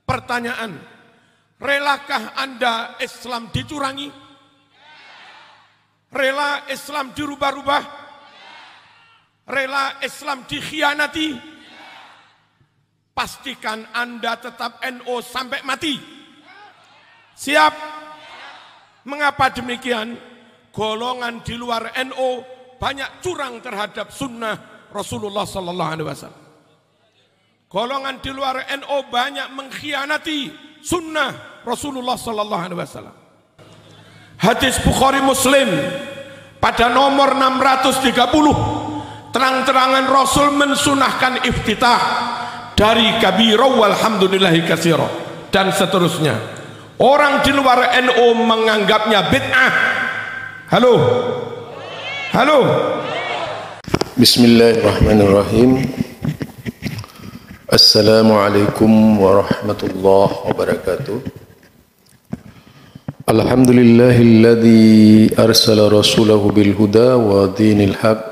Pertanyaan, relakah Anda Islam dicurangi? Rela Islam dirubah-rubah? Rela Islam dikhianati? Pastikan Anda tetap NU sampai mati. Siap? Mengapa demikian? Golongan di luar NU banyak curang terhadap sunnah Rasulullah Sallallahu Alaihi Wasallam. Golongan di luar NU banyak mengkhianati sunnah Rasulullah Sallallahu Alaihi Wasallam. Hadis Bukhari Muslim pada nomor 630 terang-terangan Rasul mensunahkan iftitah dari kabira walhamdulillahi katsira dan seterusnya. Orang di luar NU menganggapnya bid'ah. Halo. Halo. Bismillahirrahmanirrahim. Assalamualaikum warahmatullahi wabarakatuh. Alhamdulillahilladzi arsala rasulahu bil huda wa dinil haq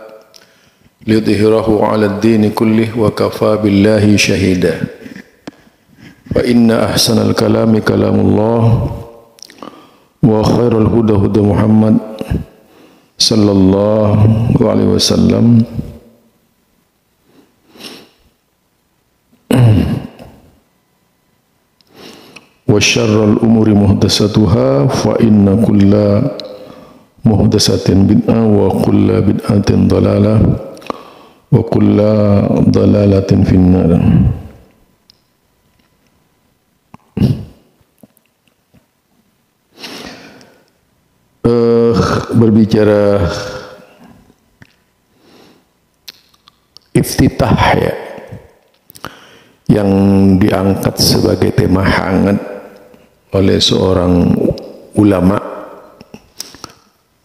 liyudhhirahu 'alad dini kullih wa kafa billahi shahida. Fa inna ahsanal kalami kalamullah wa khairal huda huda Muhammad sallallahu alaihi wasallam. Wa syarrul umuri muhdatsatuha fa inna kulla muhdatsatin bid'ah wa kulla bid'atin dhalalah wa kulla dhalalatin finnar. Berbicara iftitah ya, yang diangkat sebagai tema hangat oleh seorang ulama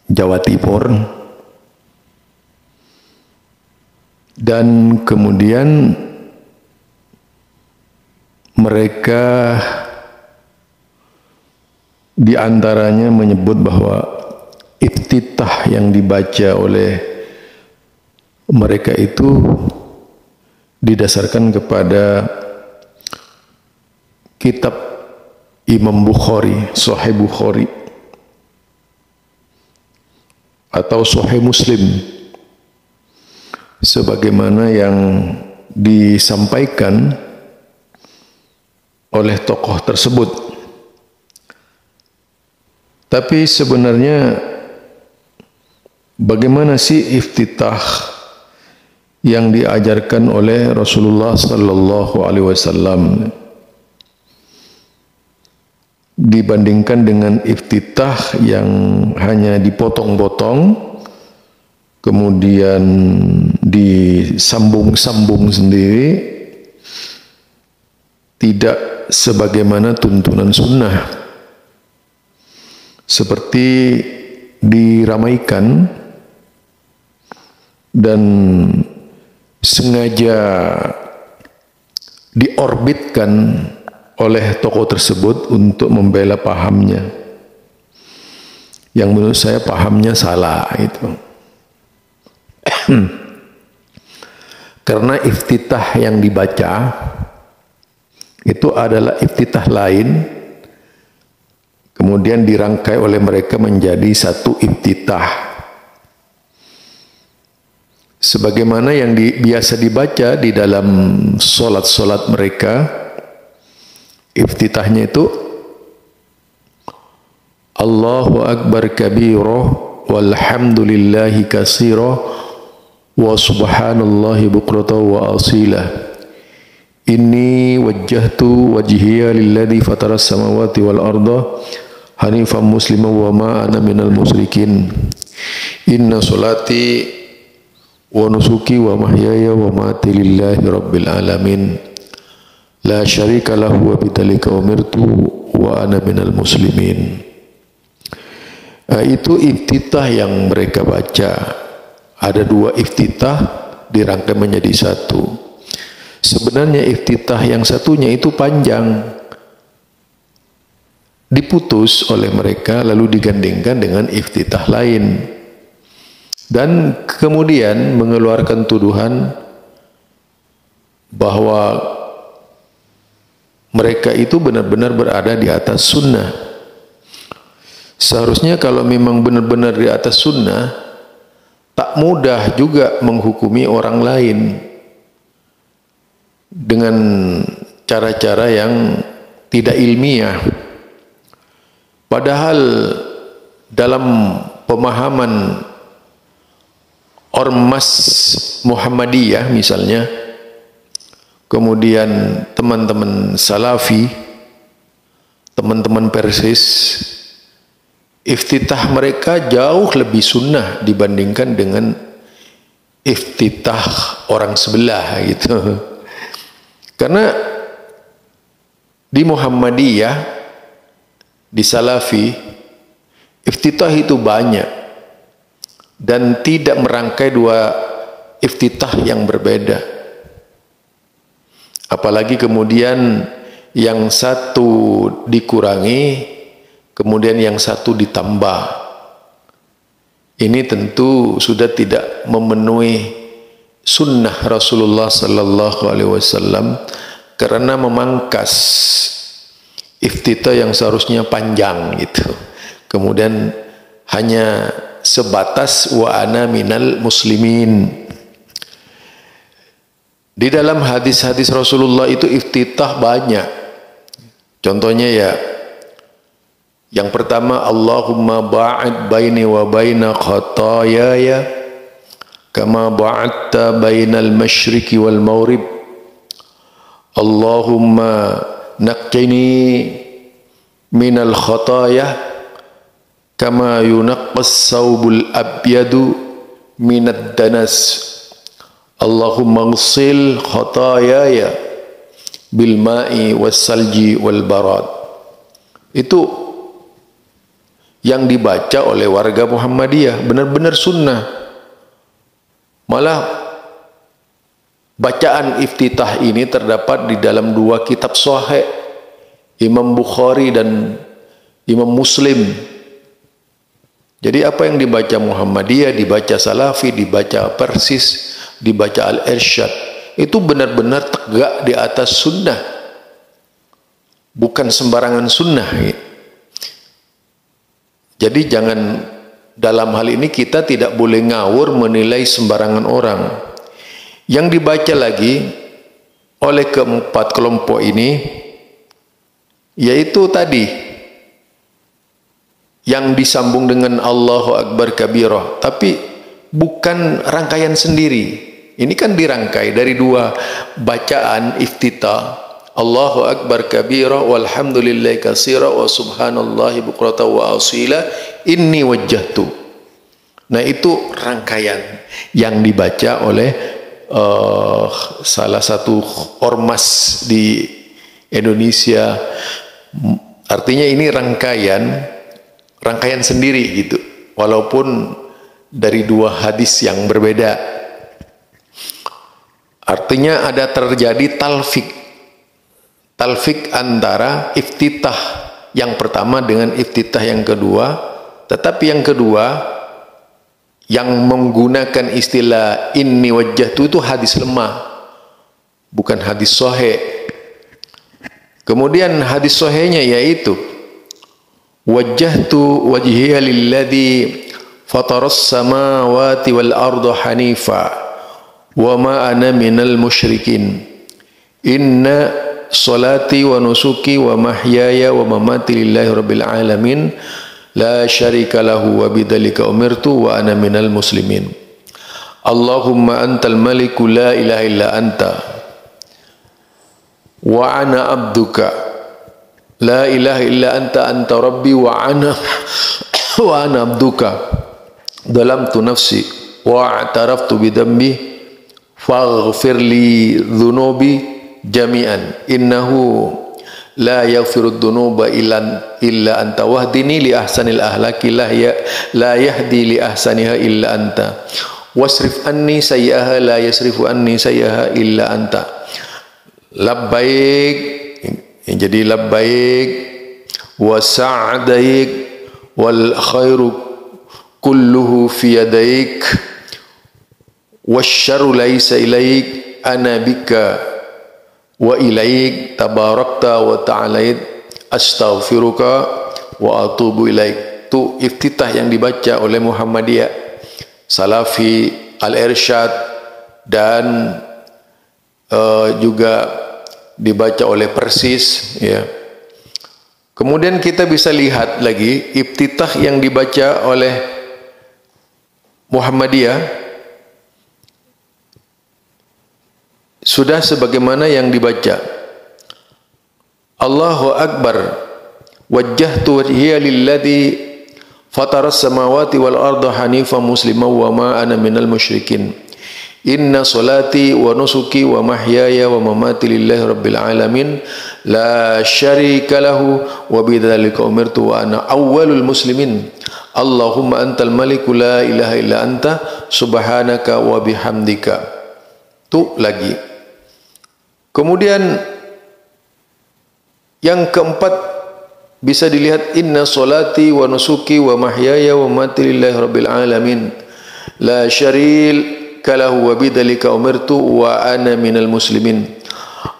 Jawa Timur, dan kemudian mereka diantaranya menyebut bahwa iftitah yang dibaca oleh mereka itu didasarkan kepada kitab Imam Bukhari, Sahih Bukhari atau Sahih Muslim, sebagaimana yang disampaikan oleh tokoh tersebut. Tapi sebenarnya bagaimana sih iftitah yang diajarkan oleh Rasulullah sallallahu alaihi wasallam dibandingkan dengan iftitah yang hanya dipotong-potong kemudian disambung-sambung sendiri, tidak sebagaimana tuntunan sunnah, seperti diramaikan dan sengaja diorbitkan oleh tokoh tersebut untuk membela pahamnya, yang menurut saya pahamnya salah itu. Karena iftitah yang dibaca itu adalah iftitah lain, kemudian dirangkai oleh mereka menjadi satu iftitah. Sebagaimana yang biasa dibaca di dalam solat-solat mereka, iftitahnya itu Allahu Akbar kabira walhamdulillahi katsira wa subhanallahi bukratan wa asila. Inni wajjahtu wajhiya lilladzi fataras samawati wal arda hanifan musliman wa ma ana minal musyrikin. Inna salati wa nusuki wa mahyaya wa mati lillahi rabbil alamin la syarika lahu wa bidzalika umirtu wa ana minal muslimin. Itu iftitah yang mereka baca. Ada dua iftitah dirangkai menjadi satu. Sebenarnya iftitah yang satunya itu panjang, diputus oleh mereka lalu digandingkan dengan iftitah lain, dan kemudian mengeluarkan tuduhan bahwa mereka itu benar-benar berada di atas sunnah. Seharusnya kalau memang benar-benar di atas sunnah, tak mudah juga menghukumi orang lain dengan cara-cara yang tidak ilmiah. Padahal dalam pemahaman Ormas Muhammadiyah misalnya, kemudian teman-teman Salafi, teman-teman Persis, iftitah mereka jauh lebih sunnah dibandingkan dengan iftitah orang sebelah gitu. Karena di Muhammadiyah, di Salafi, iftitah itu banyak dan tidak merangkai dua iftitah yang berbeda. Apalagi kemudian yang satu dikurangi, kemudian yang satu ditambah. Ini tentu sudah tidak memenuhi sunnah Rasulullah sallallahu alaihi wasallam, karena memangkas iftitah yang seharusnya panjang gitu. Kemudian hanya sebatas wa ana minal muslimin. Di dalam hadis-hadis Rasulullah itu iftitah banyak. Contohnya ya, yang pertama, Allahumma ba'id baini wa baina khataayaya kama ba'adta bainal masyriqi wal maghrib. Allahumma naqqini minal khataaya kama yunaqqas saubul abyadu minad danas. Allahumma ghsil khataayaya bil ma'i was salji wal barad. Itu yang dibaca oleh warga Muhammadiyah, benar-benar sunnah. Malah bacaan iftitah ini terdapat di dalam dua kitab sahih, Imam Bukhari dan Imam Muslim. Jadi apa yang dibaca Muhammadiyah, dibaca Salafi, dibaca Persis, dibaca Al-Irsyad, itu benar-benar tegak di atas sunnah, bukan sembarangan sunnah. Jadi jangan, dalam hal ini kita tidak boleh ngawur menilai sembarangan orang. Yang dibaca lagi oleh keempat kelompok ini, yaitu tadi yang disambung dengan Allahu Akbar kabirah, tapi bukan rangkaian sendiri. Ini kan dirangkai dari dua bacaan iftitah, Allahu Akbar kabirah walhamdulillahi katsira wa subhanallahi bukratan wa asila inni wajjahtu. Nah, itu rangkaian yang dibaca oleh salah satu ormas di Indonesia. Artinya ini rangkaian sendiri gitu, walaupun dari dua hadis yang berbeda. Artinya ada terjadi talfik antara iftitah yang pertama dengan iftitah yang kedua, tetapi yang kedua yang menggunakan istilah inni wajjahtu itu hadis lemah, bukan hadis sahih. Kemudian hadis sahihnya yaitu wajjahtu wajhiya lilladzi fataras samawati wal arda hanifa wa ma ana minal musyrikin inna salati wa nusuki wa mahyaya wa mamati lillahi rabbil alamin la syarika lahu wa bidzalika umirtu wa ana minal muslimin. Allahumma antal maliku la ilaha illa anta wa ana abduka la ilaha illa anta anta rabbi wa ana abduka dalamtu nafsi wa a'taraftu bidambi faghfir li dhunubi jami'an innahu la yaghfiru dhunuba illa anta wahdini li ahsanil ahlaki la yahdi li ahsaniha illa anta wasrif anni sayyaha la yasrifu anni sayyaha illa anta. Labbaik, jadi labbaik wa sa'daik wal khairu kulluhu fi yadaik wasyarru laisa ilaik ana bika wa ilaik tabarakta wa ta'alait astaghfiruka wa atubu ilaik. Itu iftitah yang dibaca oleh Muhammadiyah, Salafi, Al-Irsyad, dan juga dibaca oleh Persis, ya. Kemudian kita bisa lihat lagi iftitah yang dibaca oleh Muhammadiyah sudah sebagaimana yang dibaca. Allahu Akbar, wajjahtu wajhiya lilladzi fataras samawati wal arda hanifan musliman wa ma ana minal musyrikin. Inna salati wa nusuki wa mahyaya wa mamati lillahi rabbil alamin la syarika lahu wa bidzalika umirtu wa ana awwalul muslimin. Allahumma antal maliku la ilaha illa anta subhanaka wa bihamdika. Itu lagi. Kemudian yang keempat bisa dilihat inna salati wa nusuki wa mahyaya wa mamati lillahi rabbil alamin la syarika kalahu wa bidzalika umirtu wa ana minal muslimin.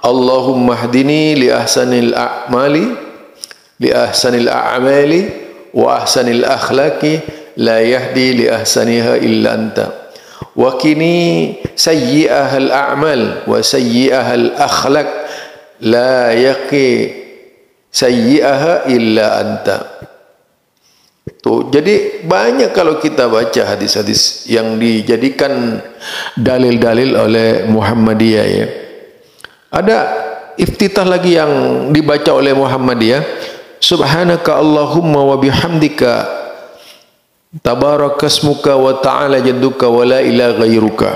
Allahumma hdini li ahsanil a'mali wa ahsanil akhlaqi la yahdi li ahsaniha illa anta wa qini sayyi'ahal a'mal wa sayyi'ahal akhlaq la yaqi sayyi'aha illa anta. Tuh, jadi banyak kalau kita baca hadis-hadis yang dijadikan dalil-dalil oleh Muhammadiyah, ya. Ada iftitah lagi yang dibaca oleh Muhammadiyah, subhanaka Allahumma wa bihamdika tabarakasmuka wa ta'ala jadduka wa la ilaha ghairuka.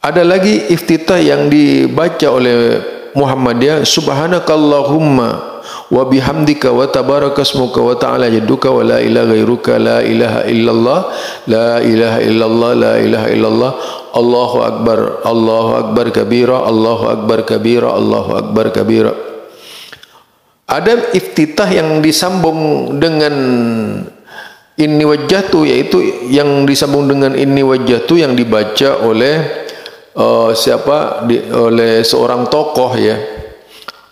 Ada lagi iftitah yang dibaca oleh Muhammadiyah, subhanaka Allahumma wa bihamdika wa tabarakasmuka wa ta'ala jadduka wa la ilaha ghairuka la ilaha illallah la ilaha illallah la ilaha illallah Allahu akbar kabira Allahu akbar kabira Allahu akbar kabira. Ada iftitah yang disambung dengan inni wajjahtu, yaitu yang disambung dengan inni wajjahtu yang dibaca oleh oleh seorang tokoh, ya.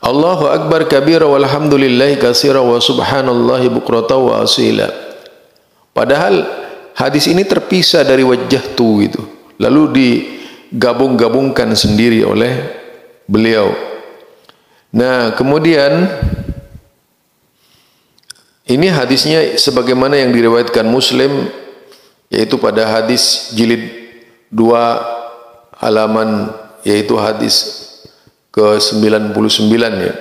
Allahu akbar kabira walhamdulillahi katsira wa subhanallahi bukrata wa asila. Padahal hadis ini terpisah dari wajjahtu itu, lalu digabung-gabungkan sendiri oleh beliau. Nah, kemudian ini hadisnya sebagaimana yang diriwayatkan Muslim, yaitu pada hadis jilid 2 halaman, yaitu hadis ke-99, ya.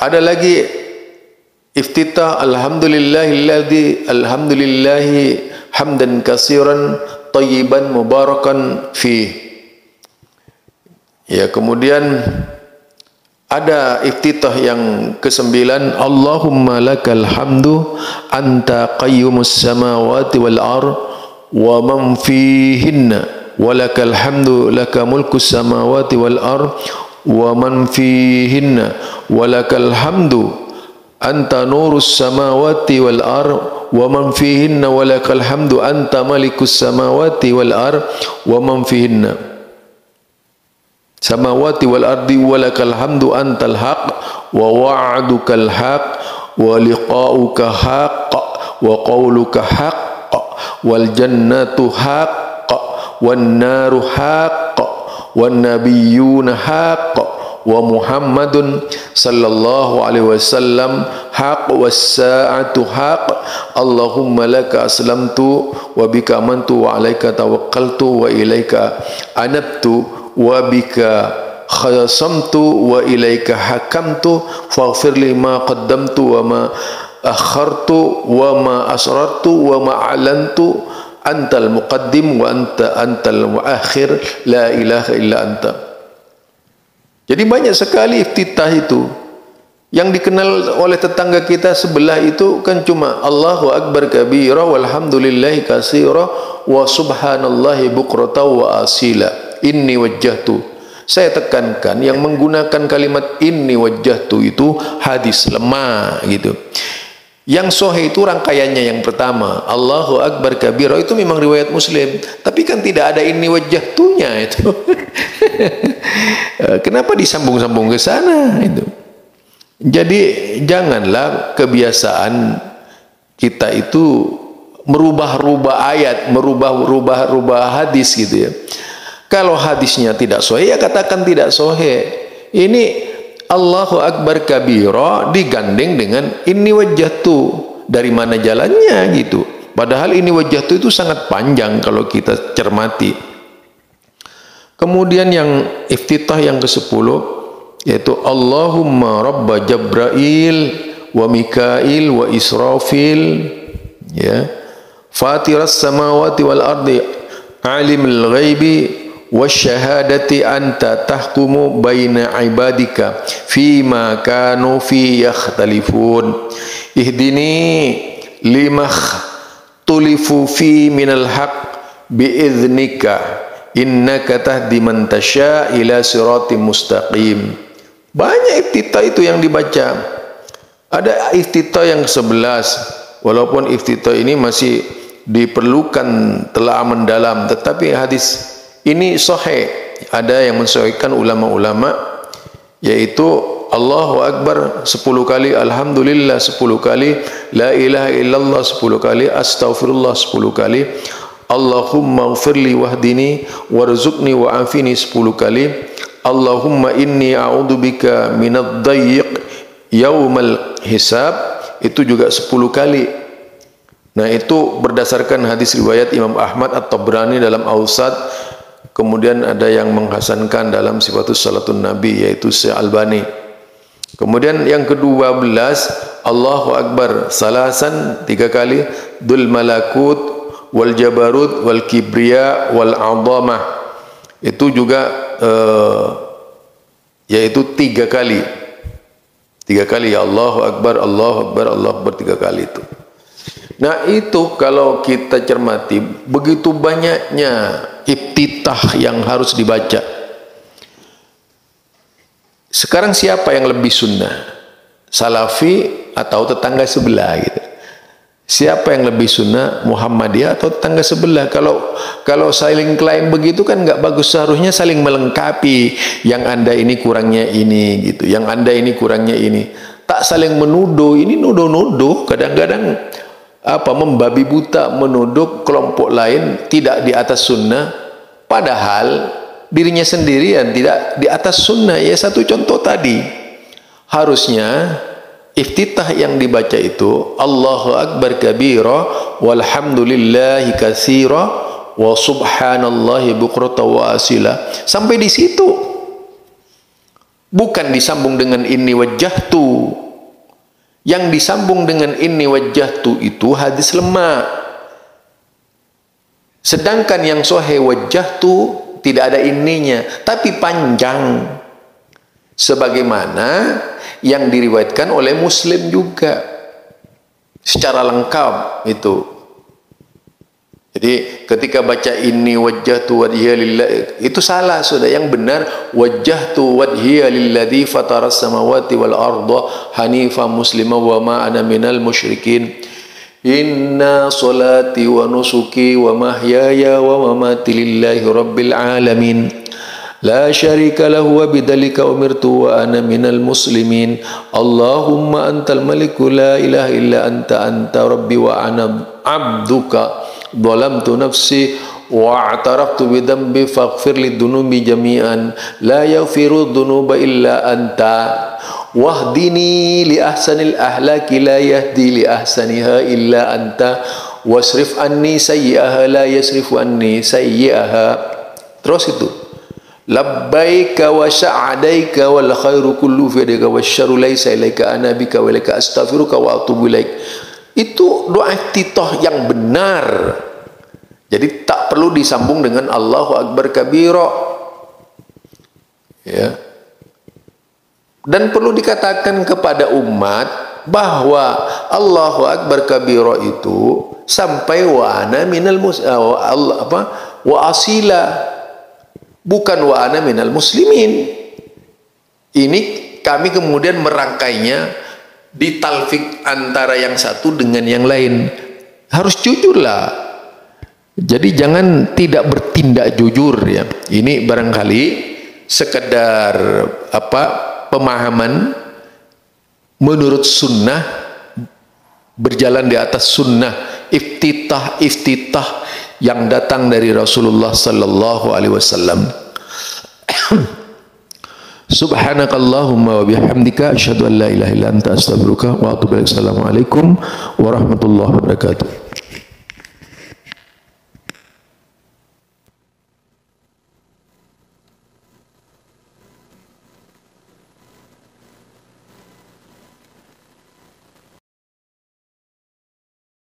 Ada lagi iftitah alhamdulillahi hamdan katsiran thayyiban mubarakan fi. Ya, kemudian ada iftitah yang ke-9, Allahumma lakal hamdu anta qayyumus samawati wal ardh wa man fihinna walakal hamdu laka mulkus samawati wal ardh wa man fihinna walakal hamdu anta nurus samawati wal ardh wa man fihinna walakal hamdu anta malikus samawati wal ardh wa man fihinna samawati wal ardi walakal hamdu antal haq wa wa'dukal haq wa liqa'uka haq wa qawluka haq wal jannatu haq wan naru haqq wan nabiyyuna haqq wa Muhammadun sallallahu alaihi wasallam haqq was sa'atu haqq. Allahumma laka aslamtu wa bika amantu wa alaika tawakkaltu wa ilaika anabtu wa bika khasamtu wa ilaika hakamtu faghfir li ma qaddamtu wa ma akhartu wa ma asrartu wa ma a'lantu antal muqaddim wa antal muakhir la ilaha illa anta. Jadi banyak sekali iftitah itu. Yang dikenal oleh tetangga kita sebelah itu kan cuma Allahu akbar kabira walhamdulillahi katsira wa subhanallahi bukrata wa asila. Inni wajjahtu. Saya tekankan yang menggunakan kalimat inni wajjahtu itu hadis lemah gitu. Yang sahih itu rangkaiannya yang pertama, Allahu Akbar kabira, itu memang riwayat Muslim, tapi kan tidak ada inni wajjahtunya itu. Kenapa disambung-sambung ke sana itu? Jadi janganlah kebiasaan kita itu merubah-rubah ayat, merubah-rubah hadis gitu ya. Kalau hadisnya tidak sahih, ya katakan tidak sahih. Ini Allahu Akbar kabira digandeng dengan inni wajjahtu. Dari mana jalannya gitu? Padahal inni wajjahtu itu sangat panjang kalau kita cermati. Kemudian yang iftitah yang ke-10 yaitu Allahumma rabba Jabrail wa Mikail wa Israfil, ya, fatiras samawati wal ardi alimul ghaibi wasyahadati anta tahkumu baina ibadika fima kanu fi yakhtalifun ihdini limah tulifu fi minal haq biiznika innaka tahdi man tasya ila siratim mustaqim. Banyak iftitah itu yang dibaca. Ada iftitah yang ke-11, walaupun iftitah ini masih diperlukan telah mendalam, tetapi hadis ini sahih. Ada yang mensahihkan ulama-ulama, yaitu Allahu Akbar 10 kali, Alhamdulillah 10 kali, La ilaha illallah 10 kali, Astaghfirullah 10 kali, Allahumma ghfirli wahdini warzuqni wa'afini 10 kali, Allahumma inni a'udzubika minadh dhayyiq yaumal hisab, itu juga 10 kali. Nah, itu berdasarkan hadis riwayat Imam Ahmad At-Tabrani dalam Awsat. Kemudian ada yang menghasankan dalam Sifatus Salatun Nabi, yaitu Syekh Albani. Kemudian yang ke-12 Allahu Akbar salasan 3 kali, Dzul Malakut wal Jabarut wal Kibriya wal Azamah, itu juga yaitu 3 kali. 3 kali ya Allahu Akbar, Allahu Akbar, Allahu Akbar 3 kali itu. Nah, itu kalau kita cermati begitu banyaknya iftitah yang harus dibaca. Sekarang siapa yang lebih sunnah? Salafi atau tetangga sebelah gitu? Siapa yang lebih sunnah, Muhammadiyah atau tetangga sebelah? Kalau saling klaim begitu kan nggak bagus. Seharusnya saling melengkapi. Yang Anda ini kurangnya ini gitu, yang Anda ini kurangnya ini. Tak saling menuduh. Ini nuduh-nuduh. Kadang-kadang membabi buta menuduh kelompok lain tidak di atas sunnah, padahal dirinya sendiri yang tidak di atas sunnah. Ya, satu contoh tadi, harusnya iftitah yang dibaca itu Allahu Akbar kabira walhamdulillahi katsira wa subhanallahi bukrata wa asila. Sampai di situ, bukan disambung dengan inni wajjahtu. Yang disambung dengan inni wajjahtu itu hadis lemah. Sedangkan yang sahih wajjahtu tidak ada inninya, tapi panjang. Sebagaimana yang diriwayatkan oleh Muslim juga secara lengkap itu. Jadi ketika baca inni wajjahtu wajhiya lillah, itu salah sudah. Yang benar wajjahtu wajhiya lilladzi fataras samawati wal arda hanifa muslima wa ma ana minal musyrikin. Inna salati wa nusuki wa mahyaya wa mamati lillahi rabbil alamin. La syarika lahu wa bidzalika umirtu wa ana minal muslimin. Allahumma antal maliku la ilaha illa anta rabbi wa ana abduka. Dhalamtu nafsi wa a'taraftu bi dhanbi faghfir li dhunubi jami'an la yaghfiru dhunuba illa anta wahdini li ahsanil ahlaki la yahdi li ahsaniha illa anta wasrif anni sayyi'aha la yasrifu anni sayyi'aha. Terus itu labbaika wa sa'adaika wal khairu kullu fi yadika wasyarru laisa ilaika ana bika wa ilaika astaghfiruka wa atubu ilaik. Itu doa iftitah yang benar. Jadi tak perlu disambung dengan Allahu Akbar kabira. Ya. Dan perlu dikatakan kepada umat bahwa Allahu Akbar kabira itu sampai wa ana minal wa asila, bukan wa ana minal muslimin. Ini kami kemudian merangkainya ditalfik antara yang satu dengan yang lain. Harus jujurlah. Jadi jangan tidak bertindak jujur ya. Ini barangkali sekedar pemahaman menurut sunnah, berjalan di atas sunnah, iftitah yang datang dari Rasulullah sallallahu alaihi wasallam. Subhanakallahumma wa bihamdika asyhadu an la ilaha illa anta astaghfiruka wa atubu ilaik. Assalamualaikum warahmatullahi wabarakatuh.